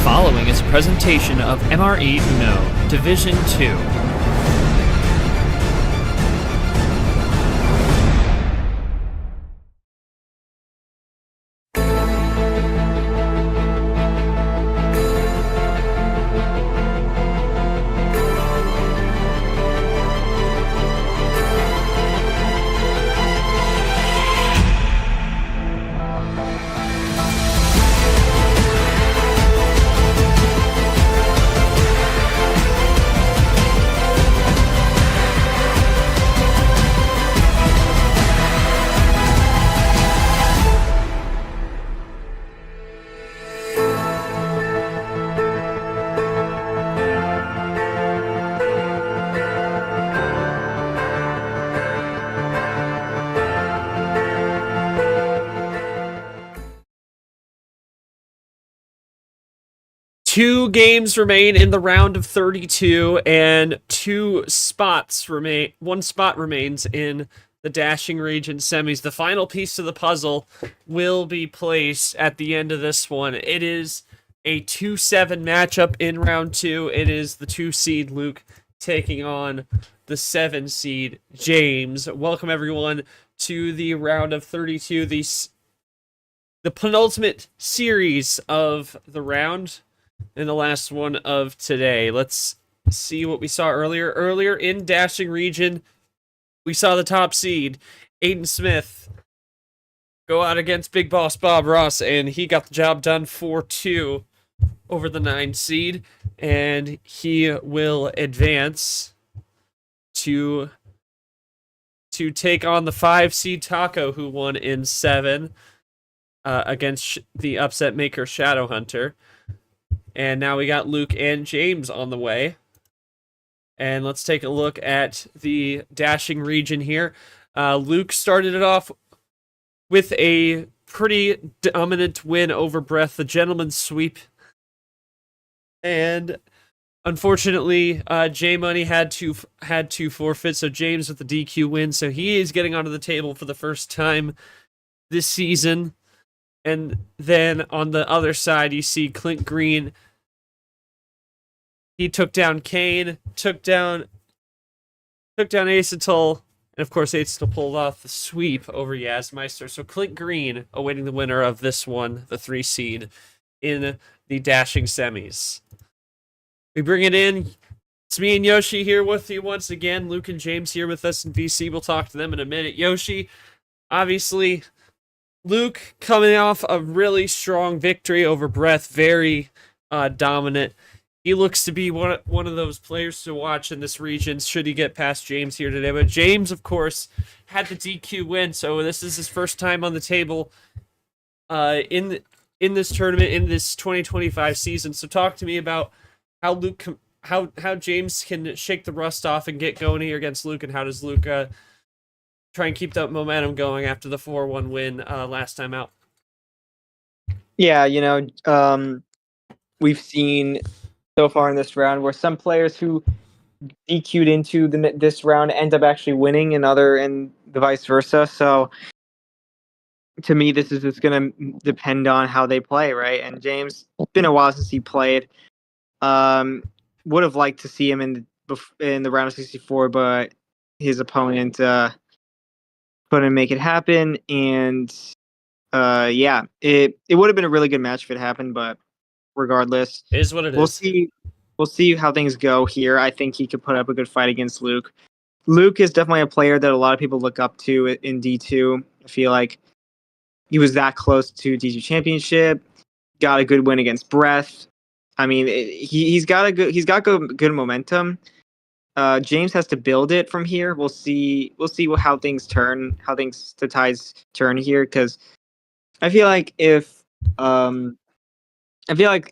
following is a presentation of MRE UNO, Division 2. Two games remain in the round of 32, and one spot remains in the dashing region semis. The final piece of the puzzle will be placed at the end of this one. It is a 2-7 matchup in round 2. It is the 2 seed Luke taking on the 7 seed James. Welcome everyone to the round of 32, the penultimate series of the round. In the last one of today. Let's see what we saw earlier. Earlier in dashing region, we saw the top seed, Aiden Smith, go out against Big Boss Bob Ross, and he got the job done 4-2 over the 9 seed, and he will advance to take on the 5 seed Taco, who won in 7 against the upset maker Shadowhunter. And now we got Luke and James on the way. And let's take a look at the dashing region here. Luke started it off with a pretty dominant win over Breath, the gentleman's sweep. And unfortunately, J Money had to forfeit, so James with the DQ win. So he is getting onto the table for the first time this season. And then on the other side, you see Clint Green. He took down Kane, took down Acetal, and of course Acetal pulled off the sweep over Yazmeister. So Clint Green awaiting the winner of this one, the 3 seed, in the dashing semis. We bring it in. It's me and Yoshi here with you once again. Luke and James here with us in VC. We'll talk to them in a minute. Yoshi, obviously, Luke coming off a really strong victory over Breath, very dominant. He looks to be one of those players to watch in this region should he get past James here today. But James, of course, had the DQ win, so this is his first time on the table in this tournament, in this 2025 season. So talk to me about how Luke, how James can shake the rust off and get going here against Luke, and how does Luke try and keep that momentum going after the 4-1 win last time out? Yeah, we've seen so far in this round where some players who DQ'd into this round end up actually winning, and the vice versa. So to me, this is just going to depend on how they play, right? And James, it's been a while since he played. Would have liked to see him in the round of 64, but his opponent couldn't make it happen. And it would have been a really good match if it happened, but regardless, it is what it is. We'll see how things go here. I think he could put up a good fight against Luke. Luke is definitely a player that a lot of people look up to in D2. I feel like he was that close to D2 championship, got a good win against Breath. I mean, he's got good momentum. James has to build it from here. We'll see how things turn, how the tides turn here, because I feel like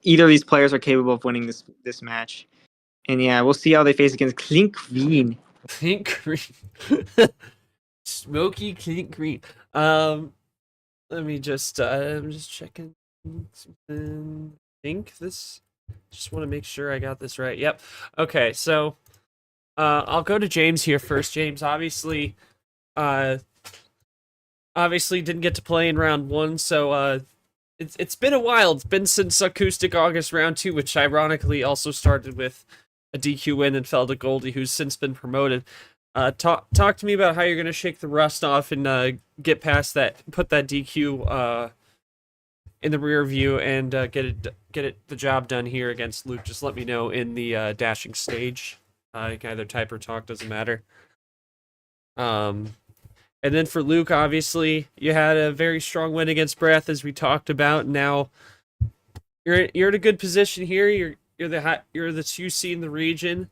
either of these players are capable of winning this match. And yeah, we'll see how they face against Clint Green. Clint Green. Smoky Clint Green. Let me just I'm just checking something. I think this, just want to make sure I got this right. Yep. Okay, so I'll go to James here first. James obviously didn't get to play in round 1, so it's been a while. It's been since Acoustic August round 2, which ironically also started with a DQ win and fell to Goldie, who's since been promoted. Talk to me about how you're gonna shake the rust off and get past that, put that DQ in the rear view, and get the job done here against Luke. Just let me know in the dashing stage. You can either type or talk, doesn't matter. And then for Luke, obviously, you had a very strong win against Breath, as we talked about. Now you're in a good position here. You're the 2 seed in the region,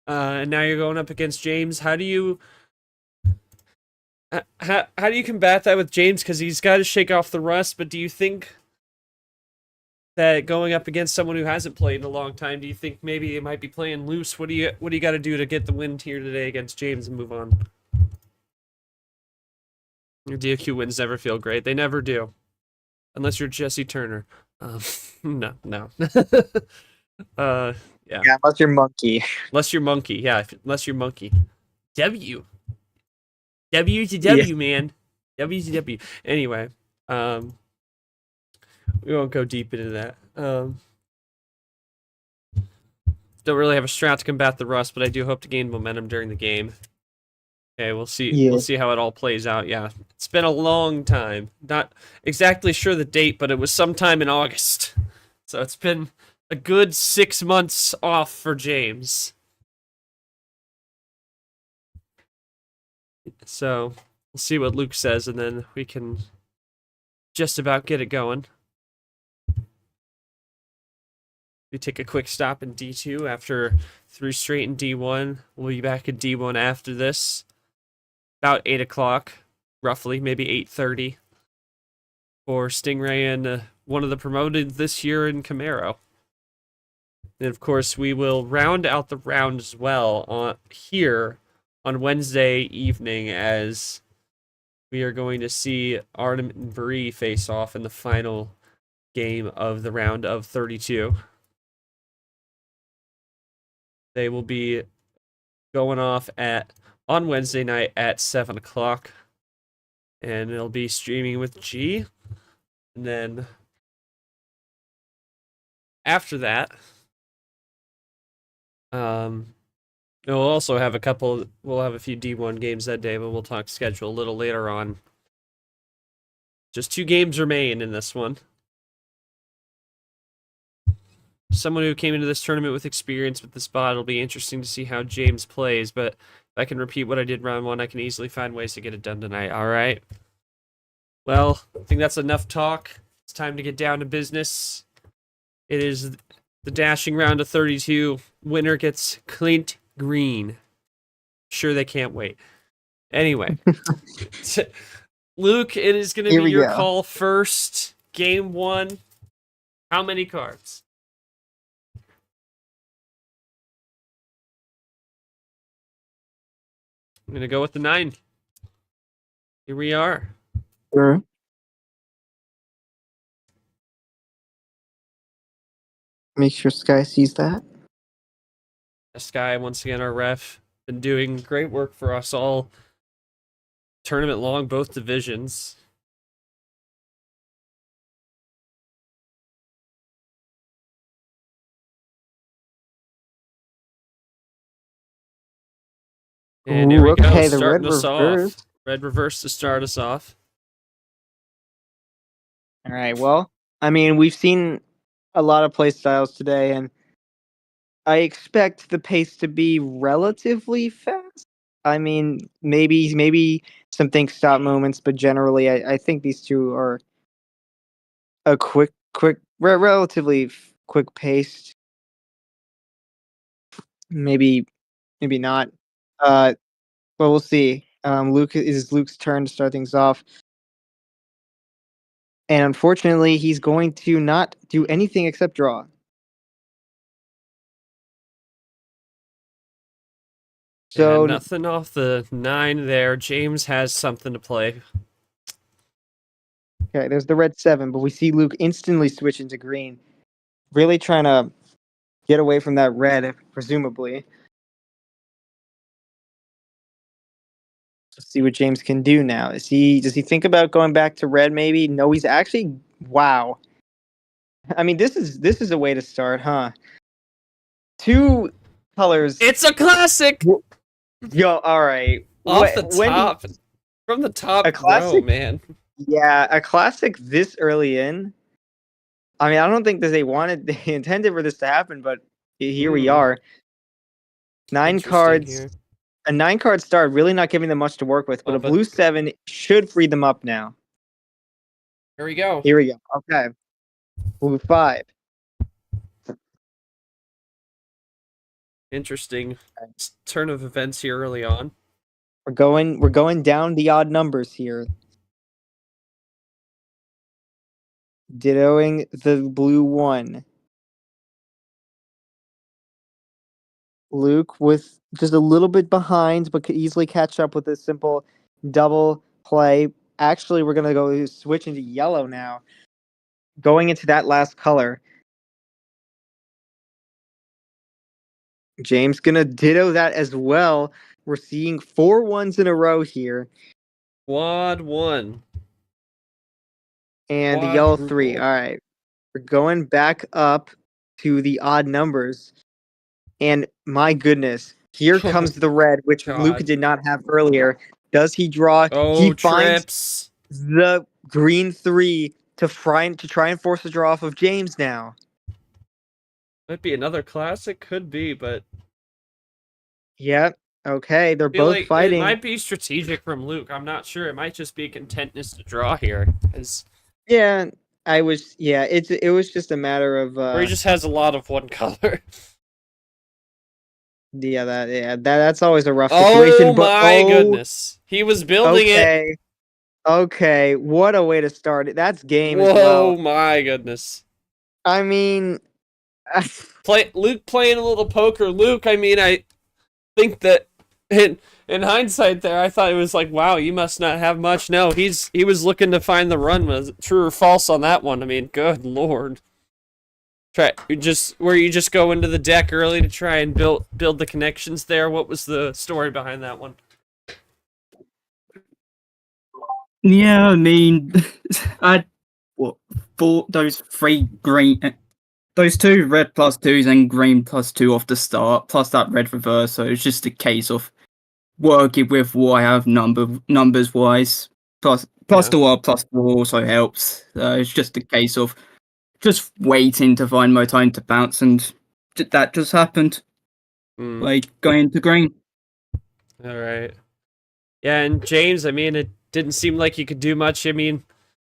and now you're going up against James. How do you combat that with James? Because he's got to shake off the rust. But do you think that going up against someone who hasn't played in a long time, do you think maybe they might be playing loose? What do you got to do to get the win here today against James and move on? Your DQ wins never feel great. They never do. Unless you're Jesse Turner. No. Yeah. Yeah, unless you're Monkey. Unless you're Monkey. Yeah, unless you're Monkey. W to W, man. W to W. Anyway, we won't go deep into that. Don't really have a strat to combat the rust, but I do hope to gain momentum during the game. Okay, we'll see. Yeah. We'll see how it all plays out. Yeah, it's been a long time. Not exactly sure the date, but it was sometime in August. So it's been a good 6 months off for James. So we'll see what Luke says, and then we can just about get it going. We take a quick stop in D2 after 3 straight in D1. We'll be back in D1 after this. About 8 o'clock, roughly, maybe 8:30. For Stingray and one of the promoted this year in Camaro. And of course, we will round out the round as well here on Wednesday evening, as we are going to see Artem and Bree face off in the final game of the round of 32. They will be going off on Wednesday night at 7 o'clock. And it'll be streaming with G. And then after that, we'll also have we'll have a few D1 games that day, but we'll talk schedule a little later on. Just 2 games remain in this one. Someone who came into this tournament with experience with the spot, it'll be interesting to see how James plays, but if I can repeat what I did round 1, I can easily find ways to get it done tonight. All right. Well, I think that's enough talk. It's time to get down to business. It is the dashing round of 32. Winner gets Clint Green. Sure, they can't wait. Anyway, Luke, it is going to be your call first. Game 1. How many cards? I'm going to go with the 9. Here we are. Sure. Make sure Sky sees that. Sky, once again, our ref, been doing great work for us all tournament long, both divisions. And here we go, okay, the starting red us reverse. off. Red reverse to start us off. All right, well, I mean, we've seen a lot of play styles today, and I expect the pace to be relatively fast. I mean, maybe some think stop moments, but generally, I think these two are a relatively quick paced. Maybe not. But we'll see. Luke's turn to start things off. And unfortunately, he's going to not do anything except draw. So and nothing off the 9 there. James has something to play. Okay, there's the red 7, but we see Luke instantly switch into green. Really trying to get away from that red, presumably. Let's see what James can do now. Does he think about going back to red maybe? No, he's actually, wow. I mean, this is a way to start, huh? Two colors. It's a classic! Yo, all right. Off the When top. From the a top row, classic, man. yeah, a classic this early in. I mean, I don't think that they intended for this to happen, but here we are. Nine Interesting cards, here. a 9-card start, really not giving them much to work with, but Oh, a but blue 7 should free them up now. here we go. Here we go. Okay. Blue 5. Interesting turn of events here early on. We're going down the odd numbers here. Dittoing the blue 1. Luke with just a little bit behind, but could easily catch up with a simple double play. Actually, we're going to go switch into yellow now. Going into that last color. James going to ditto that as well. We're seeing 4 1s in a row here. Quad 1. And the yellow 3. Quadruple. All right. We're going back up to the odd numbers. And my goodness, here comes the red, which Luke God. did not have earlier. Does he draw? Oh, He finds trips. the green 3 to try and force a draw off of James now. Might be another classic, could be, but Yep. Okay, they're I feel both like it fighting. might be strategic from Luke. I'm not sure. It might just be contentness to draw here. Yeah, it was just a matter of Or he just has a lot of one color. that's always a rough situation. Oh my goodness. He was building it. Okay, what a way to start it. That's game as Whoa, well. my goodness. I mean, Luke playing a little poker. Luke, I mean, I think that in hindsight there, I thought it was like, wow, you must not have much. No, he was looking to find the run. Was it true or false on that one? I mean, good lord. You just go into the deck early to try and build the connections there. What was the story behind that one? Yeah, I mean, I thought those 3 green, those 2 red +2s and green +2 off the start, plus that red reverse. So it's just a case of working with what I have numbers wise. Plus Yeah. the wild +4 also helps. It's just a case of just waiting to find my time to bounce, and that just happened. Like going to green. All right. Yeah, and James, I mean, it didn't seem like you could do much. I mean,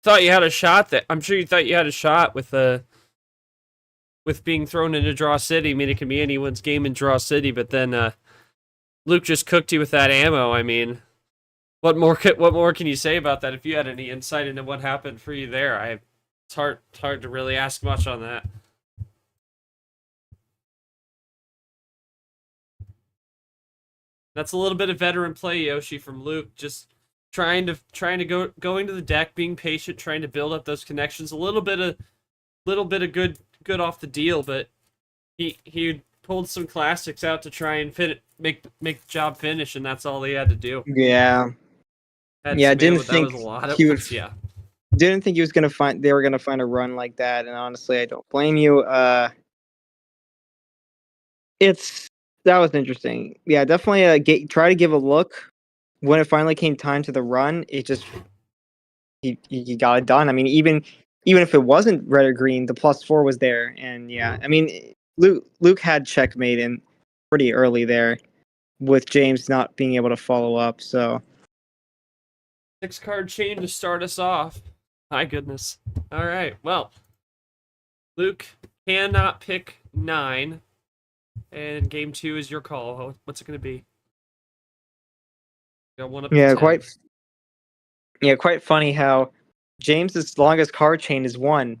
thought you had a shot. I'm sure you thought you had a shot with being thrown into Draw City. I mean, it can be anyone's game in Draw City, but then Luke just cooked you with that ammo. I mean, what more can you say about that? If you had any insight into what happened for you there, it's hard to really ask much on that. That's a little bit of veteran play, Yoshi, from Luke. Just trying to go into the deck, being patient, trying to build up those connections. A little bit of good off the deal, but he pulled some classics out to try and make the job finish, and that's all he had to do. yeah. Didn't think he was gonna find they were gonna find a run like that, and honestly, I don't blame you. That was interesting. Yeah, definitely try to give a look. When it finally came time to the run, it just he got it done. I mean, even if it wasn't red or green, the +4 was there, and yeah, I mean, Luke had checkmate in pretty early there, with James not being able to follow up. So 6-card chain to start us off. My goodness. All right. Well, Luke cannot pick 9, and game 2 is your call. What's it going to be? Got one up. yeah, to 10. quite funny how James's longest card chain is 1.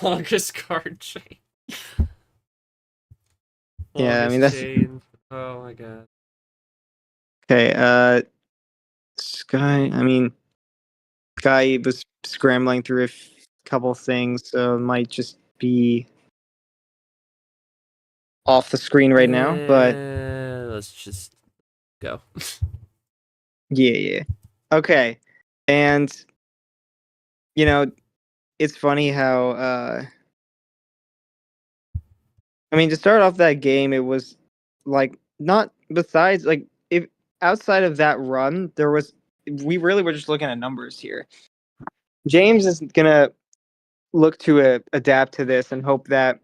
Longest card chain. Yeah, I mean that's chain. Oh my god. okay. Sky. I mean, Sky was scrambling through a couple things, so it might just be off the screen right now. But let's just go. yeah. Okay, and it's funny how I mean, to start off that game, it was like not besides like if outside of that run, there was we really were just looking at numbers here. James is gonna look to adapt to this and hope that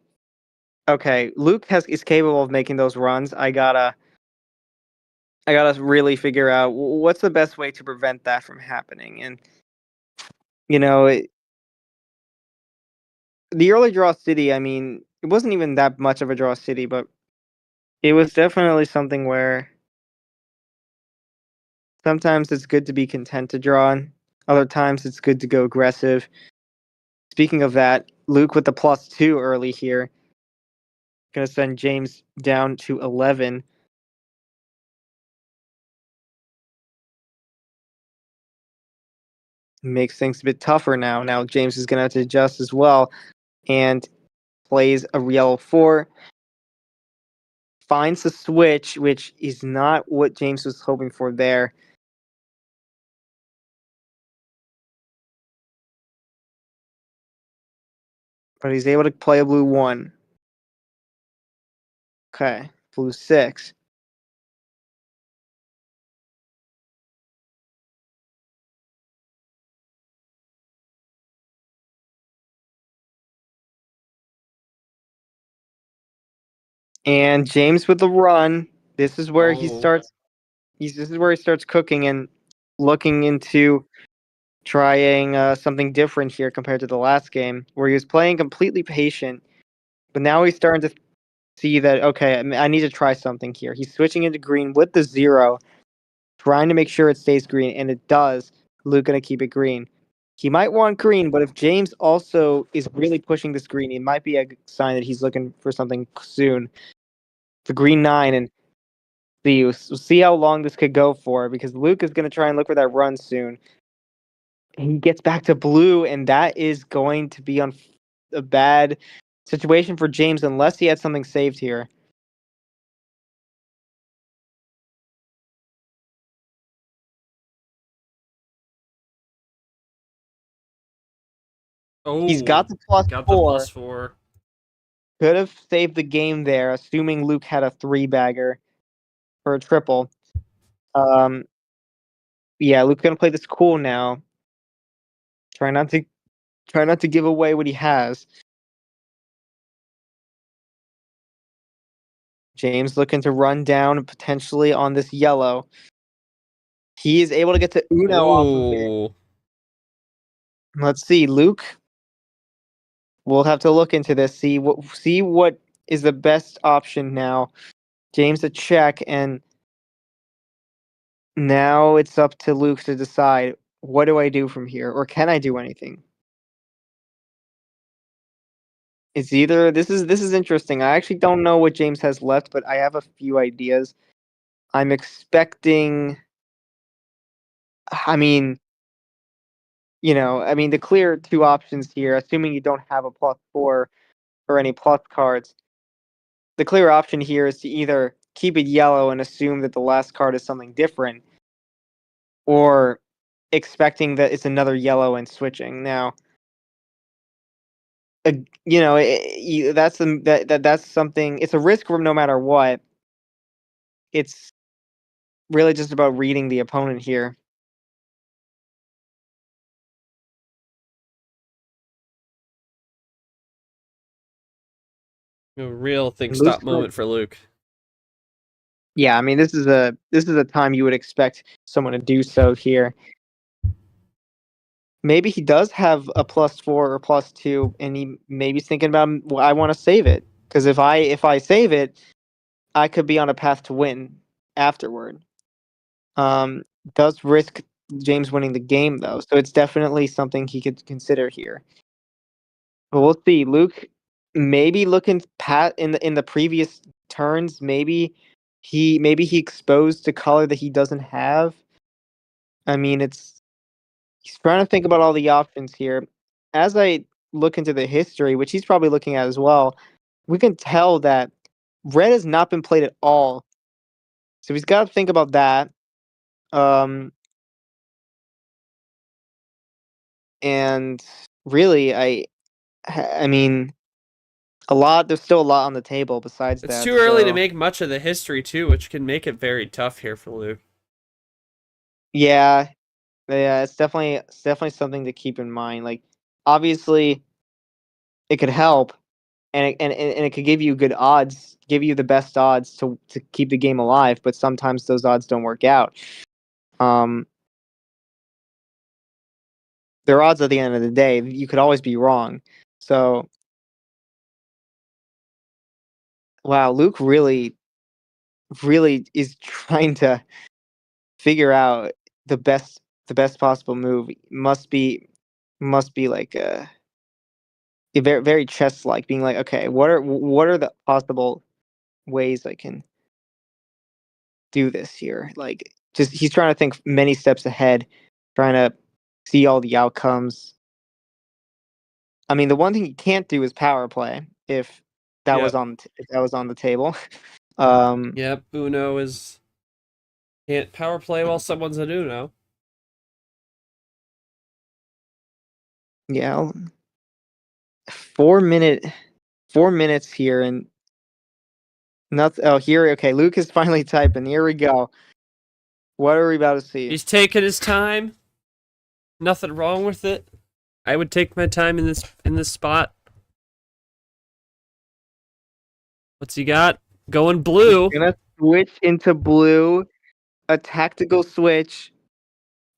okay, Luke is capable of making those runs. I gotta really figure out what's the best way to prevent that from happening. And you know, the early draw city. I mean, it wasn't even that much of a draw city, but it was definitely something where sometimes it's good to be content to draw, and other times it's good to go aggressive. Speaking of that, Luke with the +2 early here, gonna send James down to 11. Makes things a bit tougher now. Now James is gonna have to adjust as well, and plays a yellow 4. Finds the switch, which is not what James was hoping for there. But he's able to play a blue 1. Okay, blue 6. And James with the run. This is where he starts. This is where he starts cooking and looking into trying something different here compared to the last game, where he was playing completely patient. But now he's starting to see that okay, I need to try something here. He's switching into green with the 0, trying to make sure it stays green, and it does. Luke gonna keep it green. He might want green, but if James also is really pushing this green, it might be a sign that he's looking for something soon. The green 9, and see how long this could go for, because Luke is going to try and look for that run soon. He gets back to blue, and that is going to be on a bad situation for James unless he had something saved here. He's got the +4. Could have saved the game there, assuming Luke had a 3-bagger or a triple. Yeah, Luke's gonna play this cool now. Try not to give away what he has. James looking to run down potentially on this yellow. He is able to get to Uno off of it. Let's see, Luke. We'll have to look into this. See what is the best option now. James a check, and now it's up to Luke to decide what do I do from here, or can I do anything? It's either this is interesting. I actually don't know what James has left, but I have a few ideas. I'm expecting. I mean, the clear 2 options here, assuming you don't have a +4 or any plus cards. The clear option here is to either keep it yellow and assume that the last card is something different, or expecting that it's another yellow and switching. Now, that's something. It's a risk from no matter what. It's really just about reading the opponent here. A real think-stop moment for Luke. Yeah, I mean, this is a time you would expect someone to do so here. Maybe he does have a +4 or +2, and he maybe's thinking about, well, I want to save it, because if I save it, I could be on a path to win afterward. Does risk James winning the game though, so it's definitely something he could consider here. But we'll see. Luke maybe looking in the previous turns, maybe he exposed a color that he doesn't have. I mean, he's trying to think about all the options here. As I look into the history, which he's probably looking at as well, we can tell that red has not been played at all. So he's got to think about that. And really, I mean, there's still a lot on the table besides It's that. too early to So, make much of the history too, which can make it very tough here for Luke. yeah, yeah, it's definitely something to keep in mind. Like, obviously, it could help, and it could give you good odds, give you the best odds to keep the game alive. But sometimes those odds don't work out. Um, they're odds at the end of the day. You could always be wrong. So, wow, Luke really is trying to figure out the best possible move. Must be like a very very chess like, being like, okay, what are the possible ways I can do this here? Like, just he's trying to think many steps ahead, trying to see all the outcomes. I mean, the one thing you can't do is power play if that was Yep. if that was on the table. Yep, Uno is can't power play while someone's an Uno. Yeah, 4 minute 4 minutes here, and nothing. Oh, here. Okay, Luke is finally typing. Here we go. What are we about to see? He's taking his time. Nothing wrong with it. I would take my time in this spot. What's he got? Going blue. Gonna switch into blue. A tactical switch.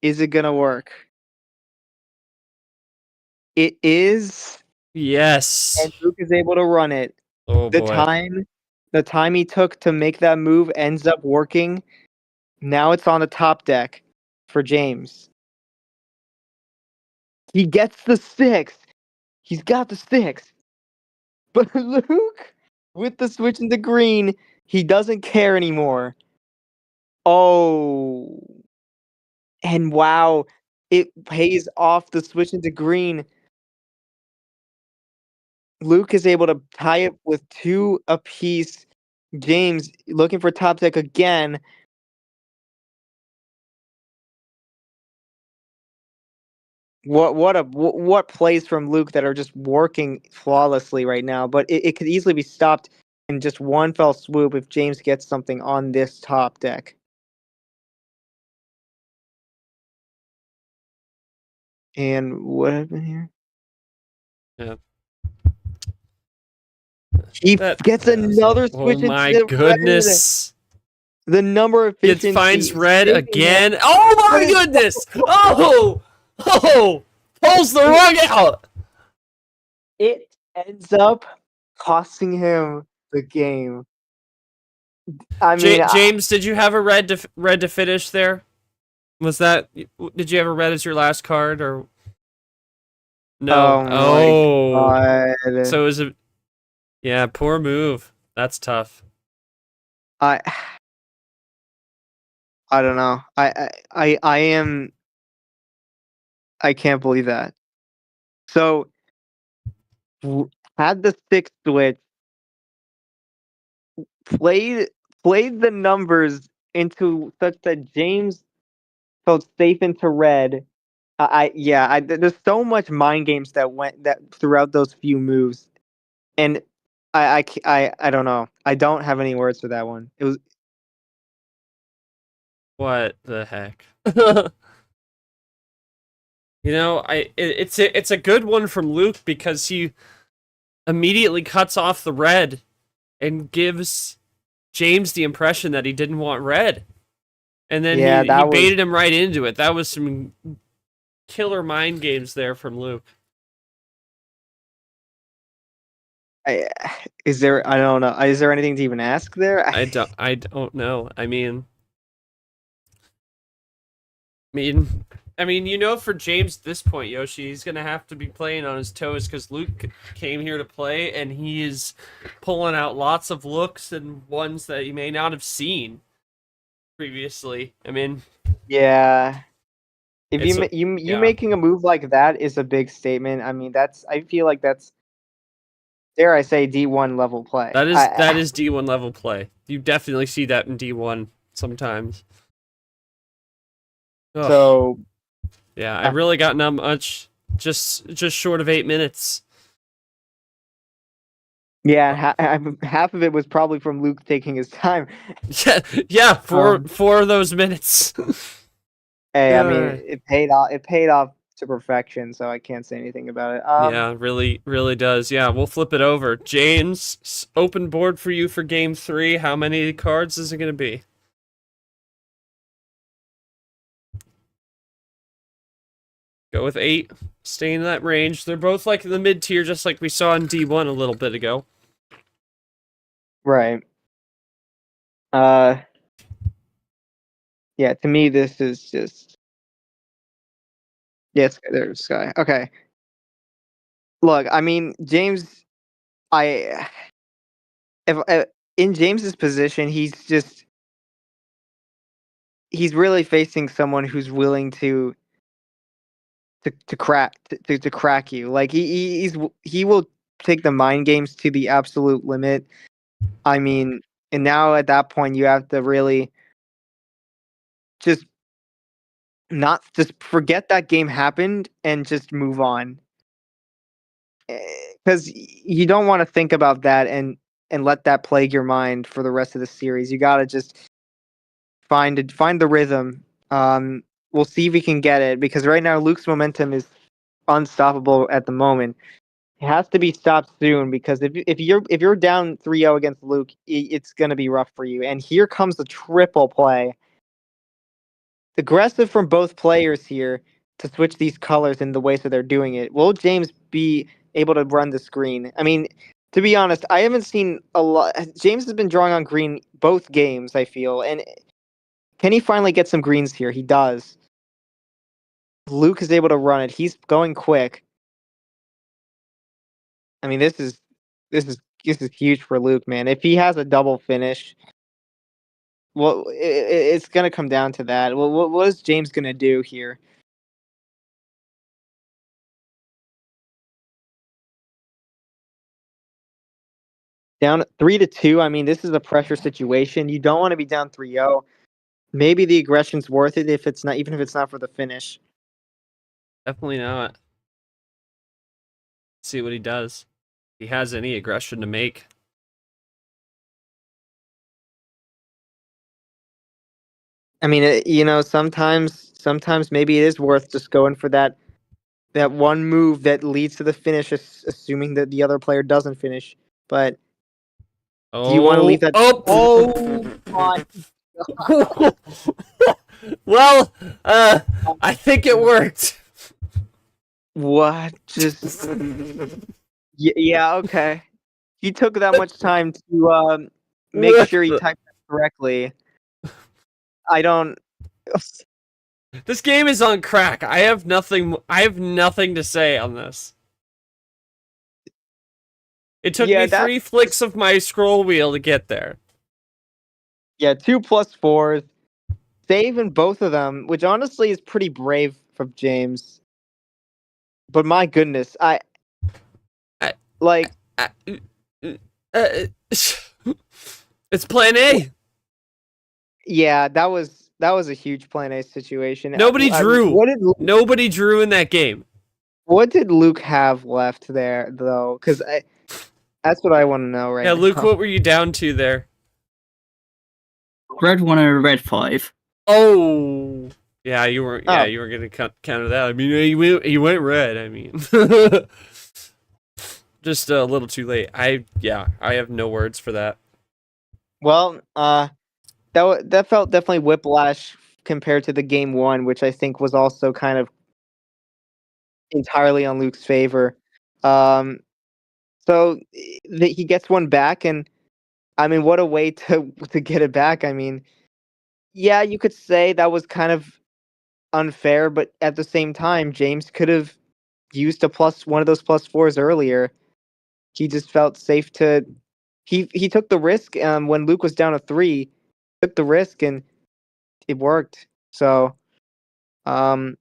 Is it gonna work? It is, Yes. and Luke is able to run it. Oh The boy. time he took to make that move ends up working. Now it's on the top deck for James. He gets the 6. He's got the 6. But Luke, with the switch into green, he doesn't care anymore. Oh. And wow, it pays off the switch into green. Luke is able to tie it with 2 apiece. James looking for top deck again. What plays from Luke that are just working flawlessly right now, but it could easily be stopped in just one fell swoop if James gets something on this top deck. And what happened here? Yeah. He That gets another oh switch my into red. goodness. The number It efficiency finds red saving again. him. Oh my What is- goodness. Oh. Oh. Pulls the rug out. It ends up costing him the game. I mean, James, did you have a red to finish there? Was that did you have a red as your last card or no? oh my god. So it was a yeah, poor move. That's tough. I I don't know. I am. I can't believe that. So had the 6 switch, played played the numbers into such that James felt safe into red. There's so much mind games that throughout those few moves, and I don't know. I don't have any words for that one. It was What the heck? It's a good one from Luke because he immediately cuts off the red and gives James the impression that he didn't want red. And then Yeah, he that was- baited him right into it. That was some killer mind games there from Luke. is there? I don't know. Is there anything to even ask there? I don't know. For James at this point, Yoshi, he's gonna have to be playing on his toes because Luke came here to play and he is pulling out lots of looks and ones that he may not have seen previously. Yeah. If It's you yeah. making a move like that is a big statement. I mean, I feel like that's, dare I say, D1 level play. That is D1 level play. You definitely see that in D1 sometimes. Ugh. So Yeah, I really got not much just short of 8 minutes. Yeah, half of it was probably from Luke taking his time. Yeah, four of those minutes. Hey, I mean, Alright. it paid off. It paid off to perfection, so I can't say anything about it. Yeah, really does. Yeah, we'll flip it over. James, open board for you for game 3. How many cards is it going to be? Go with 8. Stay in that range. They're both like in the mid tier, just like we saw in D1 a little bit ago. Right. Yeah, to me, this is just. Yes, there's Sky. Okay. Look, I mean, James, I if in James's position, he's really facing someone who's willing to crack you. Like he will take the mind games to the absolute limit. I mean, and now at that point, you have to really just not just forget that game happened and just move on, because you don't want to think about that and let that plague your mind for the rest of the series. You got to just find the rhythm. We'll see if we can get it, because right now Luke's momentum is unstoppable at the moment. It has to be stopped soon, because if you're down 3-0 against Luke, it's going to be rough for you. And here comes the triple play. Aggressive from both players here to switch these colors in the way that they're doing it. Will James be able to run the screen? I mean, to be honest, I haven't seen a lot. James has been drawing on green both games, I feel. And can he finally get some greens here? He does. Luke is able to run it. He's going quick. I mean, this is huge for Luke, man. If he has a double finish, well, it's gonna come down to that. Well, what is James gonna do here? Down 3-2. I mean, this is a pressure situation. You don't want to be down 3-0. Maybe the aggression's worth it if it's not, even if it's not for the finish. Definitely not. See what he does. If he has any aggression to make. I mean, sometimes maybe it is worth just going for that one move that leads to the finish, assuming that the other player doesn't finish. But do you want to leave that? Oh my! Well, I think it worked. What? Just yeah, okay. He took that much time to make sure he typed that correctly. I don't. This game is on crack. I have nothing to say on this. It took me 3 flicks of my scroll wheel to get there. Yeah, 2+4s. Saving both of them, which honestly is pretty brave from James. But my goodness, it's plan A. Yeah, that was a huge plan A situation. Nobody drew. Nobody drew in that game. What did Luke have left there, though? Because that's what I want to know right now. Yeah, Luke, what were you down to there? Red 1 and red 5. Oh, yeah, you weren't. Yeah, you were gonna counter that. I mean, he went red. I mean, just a little too late. I have no words for that. Well, that felt definitely whiplash compared to the game 1, which I think was also kind of entirely on Luke's favor. So he gets one back, and I mean, what a way to get it back. I mean, yeah, you could say that was kind of unfair, but at the same time, James could have used one of those +4s earlier. He just felt safe to. He took the risk. When Luke was down to 3, took the risk and it worked. So, I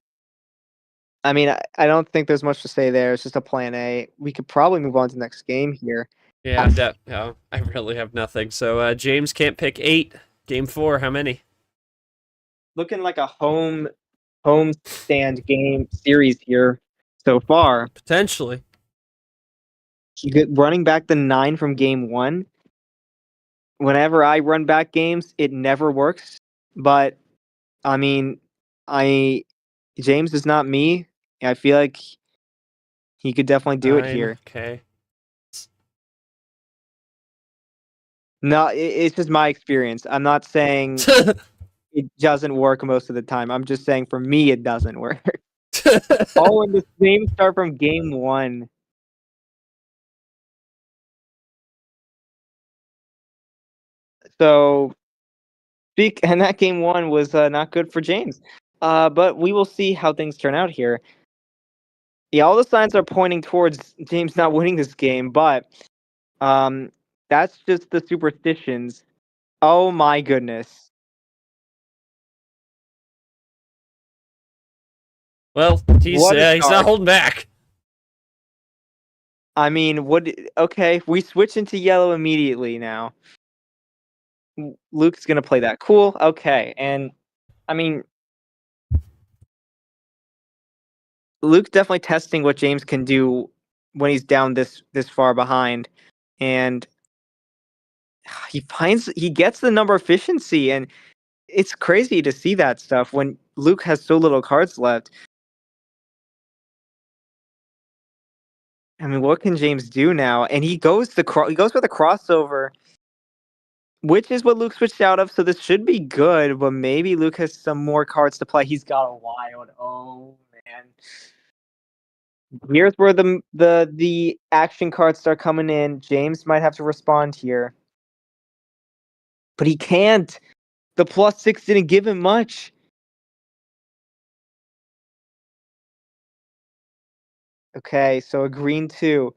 mean, I don't think there's much to say there. It's just a plan A. We could probably move on to the next game here. Yeah, no, I really have nothing. So James can't pick 8. Game 4, how many? Looking like a home stand game series here. so far. Potentially. Running back the 9 from game 1. Whenever I run back games, it never works. But I mean, James is not me. I feel like he could definitely do it 9, here. Okay. No, it's just my experience. I'm not saying it doesn't work most of the time. I'm just saying for me, it doesn't work. Oh, and the same start from game 1. So, and that game 1 was not good for James. But we will see how things turn out here. Yeah, all the signs are pointing towards James not winning this game, but that's just the superstitions. Oh my goodness. Well, he's What a he's not start. holding back. I mean, okay, we switch into yellow immediately now. Luke's gonna play that. Cool, okay. And I mean, Luke's definitely testing what James can do when he's down this far behind. And he gets the number efficiency, and it's crazy to see that stuff when Luke has so little cards left. I mean, what can James do now? And he goes for the crossover, which is what Luke switched out of. So this should be good, but maybe Luke has some more cards to play. He's got a wild. Oh man, here's where the action cards start coming in. James might have to respond here, but he can't. The +6 didn't give him much. Okay, so a green 2.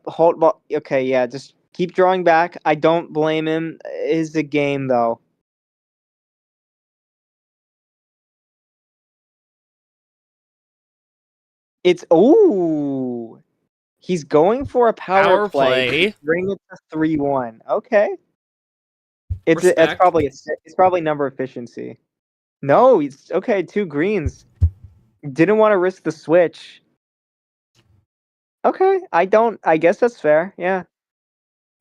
Hold. Okay, yeah, just keep drawing back. I don't blame him. Is the game though? It's he's going for a power play. Bring it to 3-1. Okay, it's Respect. probably number efficiency. No, it's okay. 2 greens. Didn't want to risk the switch. Okay, I guess that's fair. Yeah.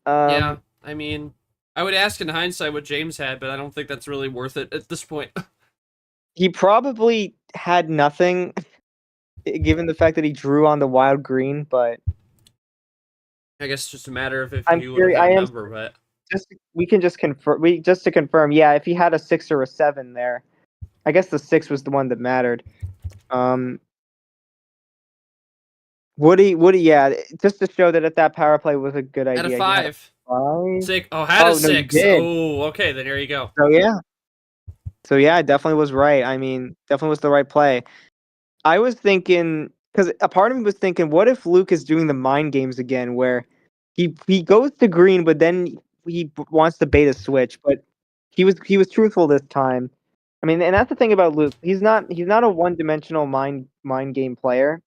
Yeah, I mean, I would ask in hindsight what James had, but I don't think that's really worth it at this point. He probably had nothing, given the fact that he drew on the wild green. But I guess it's just a matter of if I'm he would curious. have had I a am number, but we can just confirm. Just to confirm. Yeah, if he had a 6 or a 7 there, I guess the 6 was the one that mattered. Woody, yeah, just to show that if that power play was a good had idea. a 5. 5? 6. Oh, had a No, he 6. did. Oh, okay, then here you go. So yeah, I definitely was right. I mean, definitely was the right play. I was thinking, because a part of me was thinking, what if Luke is doing the mind games again, where he goes to green, but then he wants to bait a switch, but he was truthful this time. I mean, and that's the thing about Luke. He's not a one-dimensional mind game player.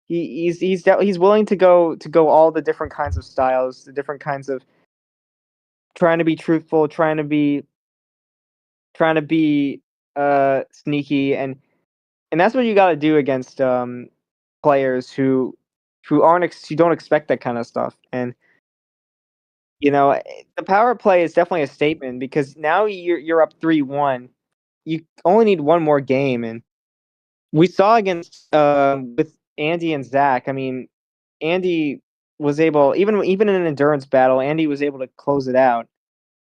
He's willing to go all the different kinds of styles, the different kinds of trying to be truthful, trying to be sneaky, and that's what you got to do against players who who don't expect that kind of stuff. And the power play is definitely a statement because now you're up 3-1. You only need one more game, and we saw against with Andy and Zach. I mean, Andy was able, even in an endurance battle, Andy was able to close it out.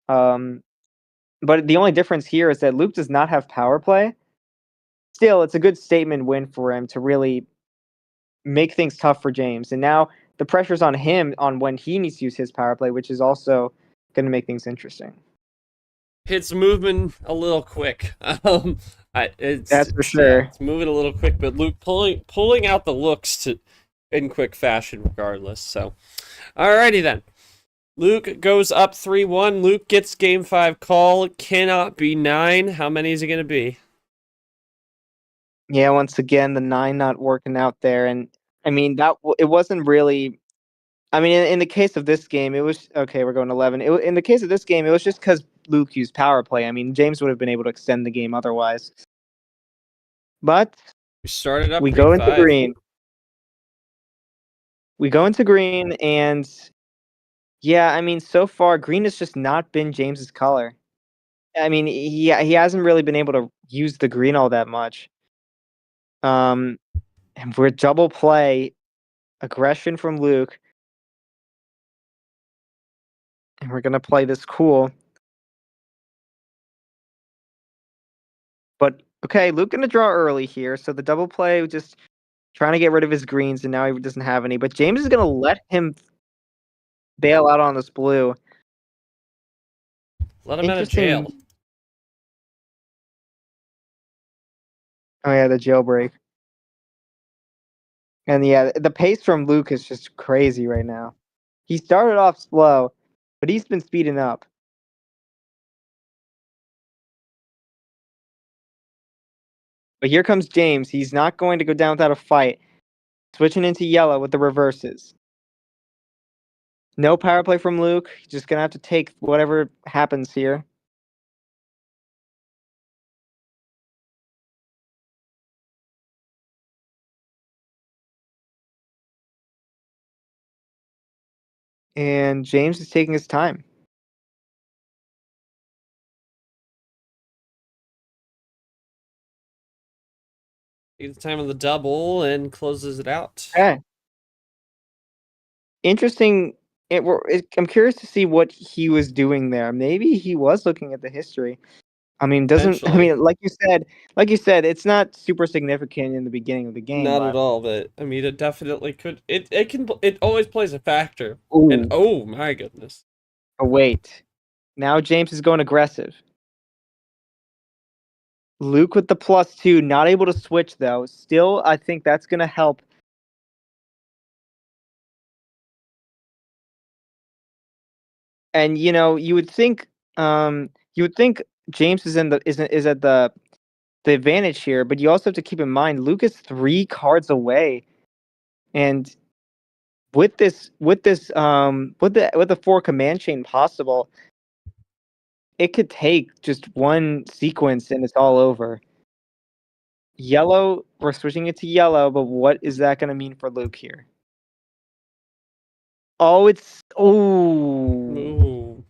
But the only difference here is that Luke does not have power play. Still, it's a good statement win for him to really make things tough for James. And now the pressure's on him on when he needs to use his power play, which is also going to make things interesting. It's moving a little quick. That's for sure. It's moving a little quick, but Luke pulling out the looks in quick fashion, regardless. So, alrighty then. Luke goes up 3-1. Luke gets game 5 call. Cannot be 9. How many is it going to be? Yeah, once again, the 9 not working out there. And I mean, it wasn't really. I mean, in the case of this game, it was okay. We're going 11. In the case of this game, it was just because Luke used power play. I mean, James would have been able to extend the game otherwise. But We started up. we go into green. We go into green, and yeah, I mean, so far green has just not been James's color. I mean, he hasn't really been able to use the green all that much. And we're double play, aggression from Luke, and we're gonna play this cool. But okay, Luke gonna draw early here, so the double play just trying to get rid of his greens, and now he doesn't have any. But James is gonna let him bail out on this blue. Let him out of Interesting. jail. Oh yeah, the jailbreak. And yeah, the pace from Luke is just crazy right now. He started off slow, but he's been speeding up. But here comes James. He's not going to go down without a fight. Switching into yellow with the reverses. No power play from Luke. He's just going to have to take whatever happens here. And James is taking his time. Takes the time of the double and closes it out. Okay. Interesting. I'm curious to see what he was doing there. Maybe he was looking at the history. I mean, Potentially. like you said, it's not super significant in the beginning of the game, Not at but all, but I mean, it definitely could. It always plays a factor. And ooh, oh my goodness, oh wait. Now James is going aggressive. Luke with the +2, not able to switch though. Still, I think that's gonna help. And you would think, James is at the advantage here, but you also have to keep in mind Luke is 3 cards away, and with the 4 command chain possible, it could take just one sequence and it's all over. Yellow, we're switching it to yellow, but what is that going to mean for Luke here? Oh, ooh,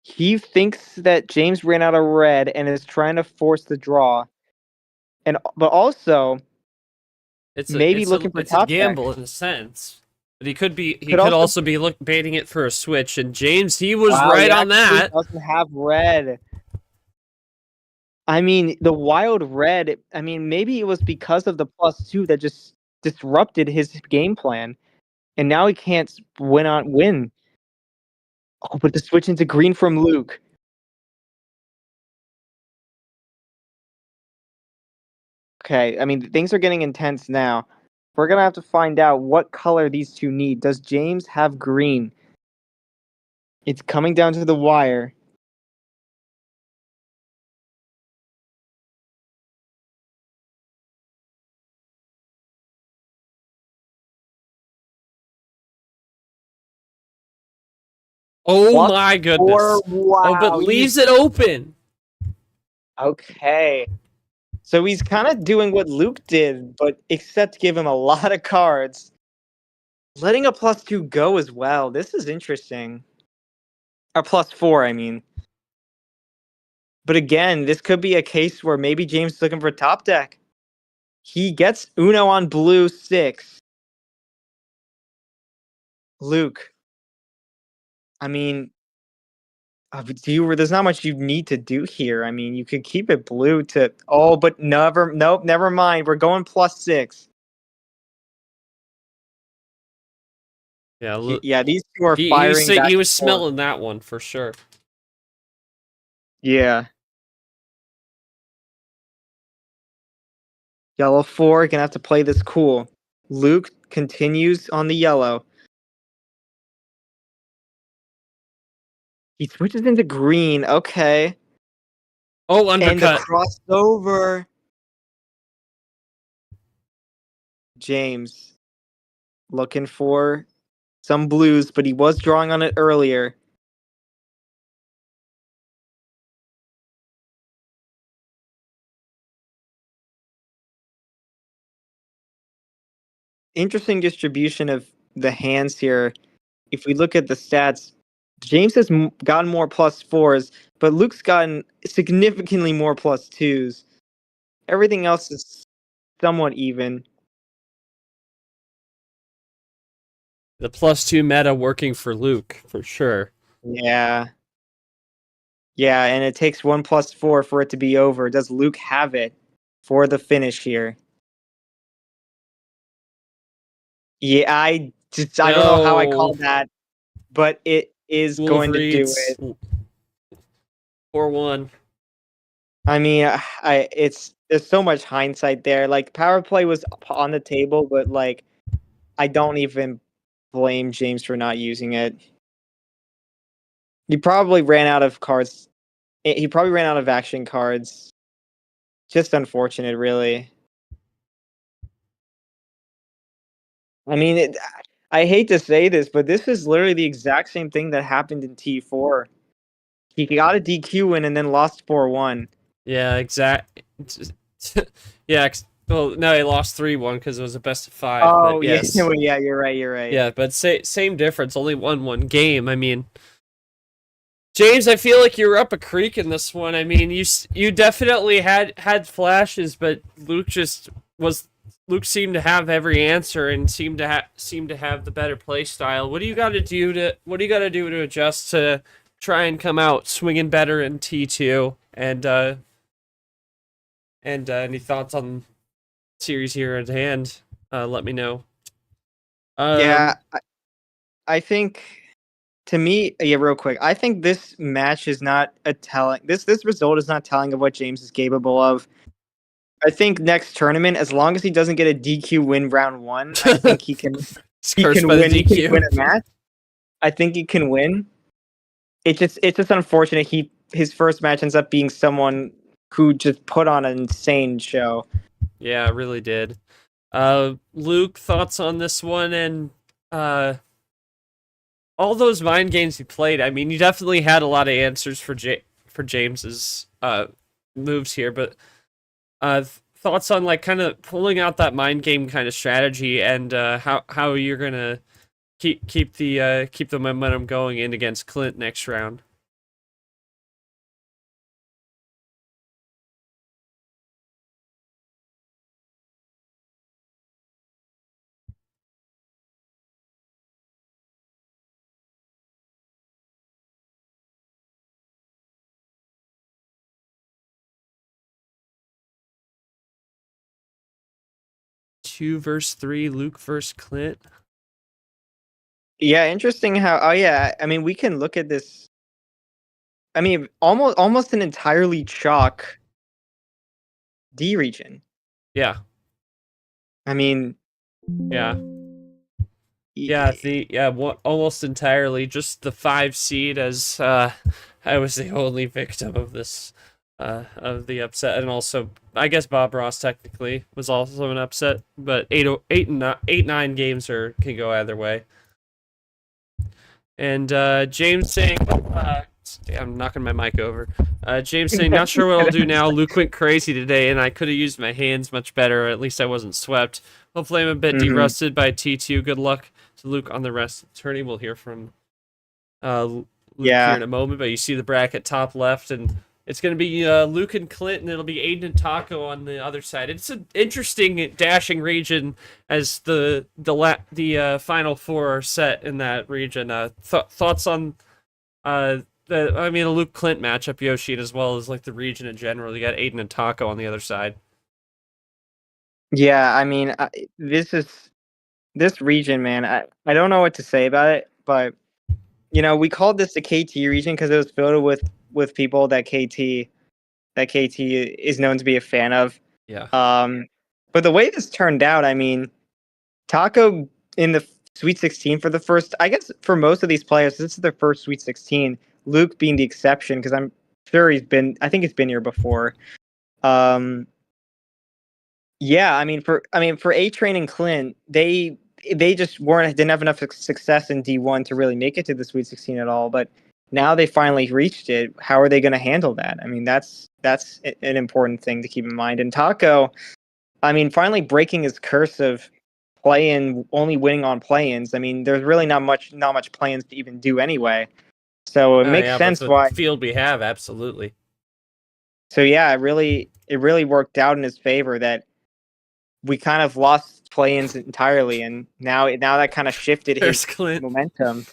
he thinks that James ran out of red and is trying to force the draw, but also maybe looking for it's a top deck. gamble in a sense. But he Could could also also be baiting it for a switch. And James, he was wow, right he on actually that. doesn't have red. I mean, the wild red. I mean, maybe it was because of the +2 that just disrupted his game plan, and now he can't win. Oh, but the switch into green from Luke. Okay, I mean, things are getting intense now. We're gonna have to find out what color these two need. Does James have green? It's coming down to the wire. Oh +4. my goodness. Oh, but Wow. leaves it open. Okay. So he's kind of doing what Luke did, but except give him a lot of cards. Letting a +2 go as well. This is interesting. Or +4, I mean. But again, this could be a case where maybe James is looking for top deck. He gets Uno on blue 6. Luke. I mean, there's not much you need to do here. I mean, you could keep it blue to. Oh, but nope, never mind. We're going +6. Yeah, look, Yeah, these two are firing back he and was forth. smelling that one for sure. Yeah. Yellow 4, gonna have to play this cool. Luke continues on the yellow. He switches into green. Okay. Oh, And the undercut. crossover. James looking for some blues, but he was drawing on it earlier. Interesting distribution of the hands here, if we look at the stats, James has gotten more +4s, but Luke's gotten significantly more +2s. Everything else is somewhat even. The +2 meta working for Luke, for sure. Yeah. Yeah, and it takes 1 +4 for it to be over. Does Luke have it for the finish here? Yeah, I don't know how I called that, but it is going to do it. 4-1. I mean, there's so much hindsight there. Like, power play was on the table, but like, I don't even blame James for not using it. He probably ran out of cards. He probably ran out of action cards. Just unfortunate, really. I mean, I hate to say this, but this is literally the exact same thing that happened in T4. He got a DQ win and then lost 4-1. Yeah, exact. Yeah, well, no, he lost 3-1 because it was a best of 5. Oh, but yes. yeah, you're right. Yeah, but same difference, only won one game. I mean, James, I feel like you were up a creek in this one. I mean, you definitely had flashes, but Luke seemed to have every answer and seemed to have the better play style. What do you got to do to adjust to try and come out swinging better in T2? And any thoughts on series here at hand? Let me know. Yeah, I think, to me, yeah, real quick, I think this match is not a telling. This result is not telling of what James is capable of. I think next tournament, as long as he doesn't get a DQ win round 1, I think he can win. He can win a match. I think he can win. It's just unfortunate his first match ends up being someone who just put on an insane show. Yeah, it really did. Luke, thoughts on this one and all those mind games you played? I mean, you definitely had a lot of answers for James's moves here, but thoughts on like kind of pulling out that mind game kind of strategy and how you're gonna keep the momentum going in against Clint next round. Two versus 3, Luke versus Clint. Yeah, interesting how. Oh yeah, I mean, we can look at this. I mean, almost an entirely chalk D region. Yeah. I mean, yeah, almost entirely just the 5 seed, as I was the only victim of this of the upset, and also I guess Bob Ross technically was also an upset, but 8-9 games can go either way. And James saying, I'm knocking my mic over. James saying, not sure what I'll do now. Luke went crazy today, and I could have used my hands much better, or at least I wasn't swept. Hopefully I'm a bit derusted by T2. Good luck to Luke on the rest of the tourney. We'll hear from Luke here in a moment, but you see the bracket top left, and it's going to be Luke and Clint, and it'll be Aiden and Taco on the other side. It's an interesting dashing region as the final 4 are set in that region. Thoughts on a Luke Clint matchup, Yoshi, as well as like the region in general. You got Aiden and Taco on the other side. Yeah, I mean, this region, man. I don't know what to say about it, but we called this the KT region because it was filled with people that KT is known to be a fan of. Yeah. But the way this turned out, I mean, Taco in the Sweet 16 for the first, I guess for most of these players, this is their first Sweet 16. Luke being the exception because I'm sure he's been here before. Yeah, I mean for A-Train and Clint, they just didn't have enough success in D1 to really make it to the Sweet 16 at all. But now they finally reached it. How are they going to handle that? I mean, that's an important thing to keep in mind. And Taco, I mean, finally breaking his curse of play-in, only winning on play-ins. I mean, there's really not much play-ins to even do anyway. So it makes yeah, sense but why. the field we have, absolutely. So yeah, it really worked out in his favor that we kind of lost play-ins entirely, and now that kind of shifted There's his Clint. momentum.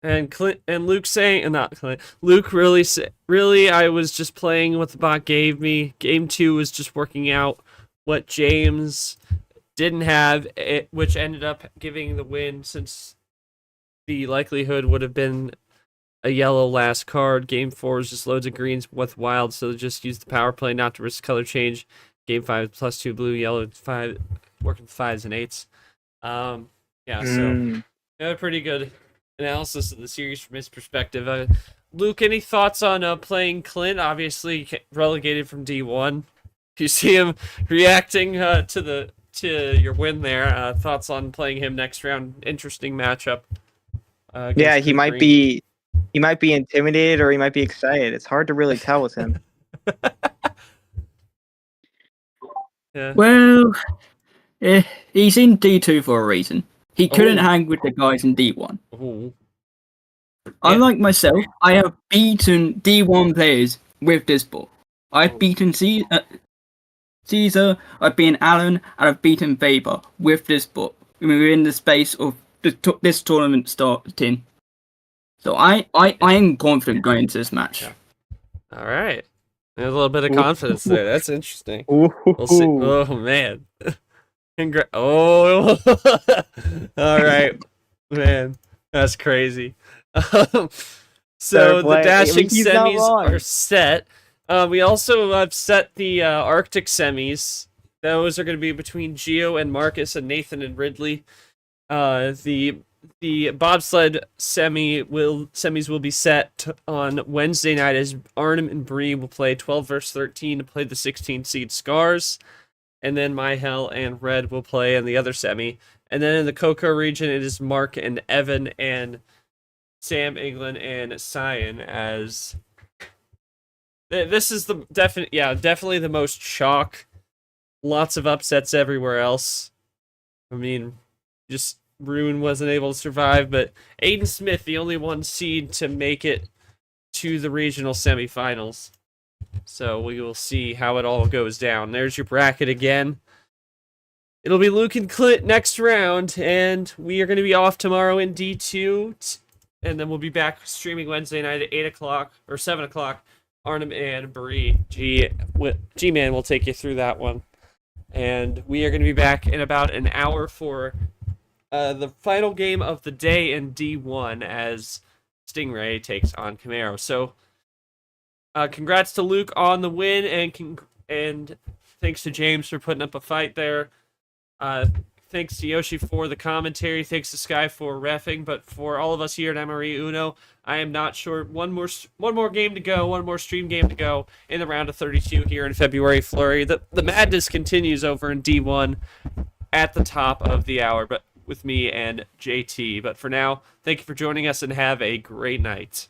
And Clint and Luke saying, and not Clint. Luke really, I was just playing what the bot gave me. Game 2 was just working out what James didn't have, which ended up giving the win since the likelihood would have been a yellow last card. Game 4 was just loads of greens with wild, so just use the power play not to risk color change. Game 5 +2 blue, yellow 5, working with 5s and 8s. Yeah, so a pretty good analysis of the series from his perspective. Luke, any thoughts on playing Clint? Obviously relegated from D1. You see him reacting to your win there. Thoughts on playing him next round? Interesting matchup. Yeah, he might be intimidated or he might be excited. It's hard to really tell with him. Yeah. Well, he's in D2 for a reason. He couldn't hang with the guys in D1. Ooh. Unlike myself, I have beaten D1 players with this bot. I've beaten Caesar, I've beaten Alan, and I've beaten Weber with this bot within the space of this tournament starting. So I am confident going into this match. Yeah. All right. There's a little bit of confidence there. That's interesting. Ooh. We'll see. Oh, man. Oh. All right. Man, that's crazy. So the dashing semis are set. We also have set the Arctic semis. Those are going to be between Gio and Marcus and Nathan and Ridley. The bobsled semis will be set on Wednesday night as Arnhem and Bree will play 12 versus 13 to play the 16 seed Scars. And then My Hell and Red will play in the other semi. And then in the Cocoa region, it is Mark and Evan and Sam England and Cyan as... This is the definitely the most shock. Lots of upsets everywhere else. I mean, just Rune wasn't able to survive, but Aiden Smith, the only one seed to make it to the regional semifinals. So we will see how it all goes down. There's your bracket again. It'll be Luke and Clint next round, and we are going to be off tomorrow in D2, and then we'll be back streaming Wednesday night at 8 o'clock or 7 o'clock. Arnhem and Bree. G-Man will take you through that one. And we are going to be back in about an hour for the final game of the day in D1 as Stingray takes on Camaro. So, congrats to Luke on the win, and thanks to James for putting up a fight there. Thanks to Yoshi for the commentary. Thanks to Sky for reffing. But for all of us here at MRE UNO, I am not sure. One more game to go. One more stream game to go in the round of 32 here in February Flurry. The madness continues over in D1 at the top of the hour, but with me and JT. But for now, thank you for joining us and have a great night.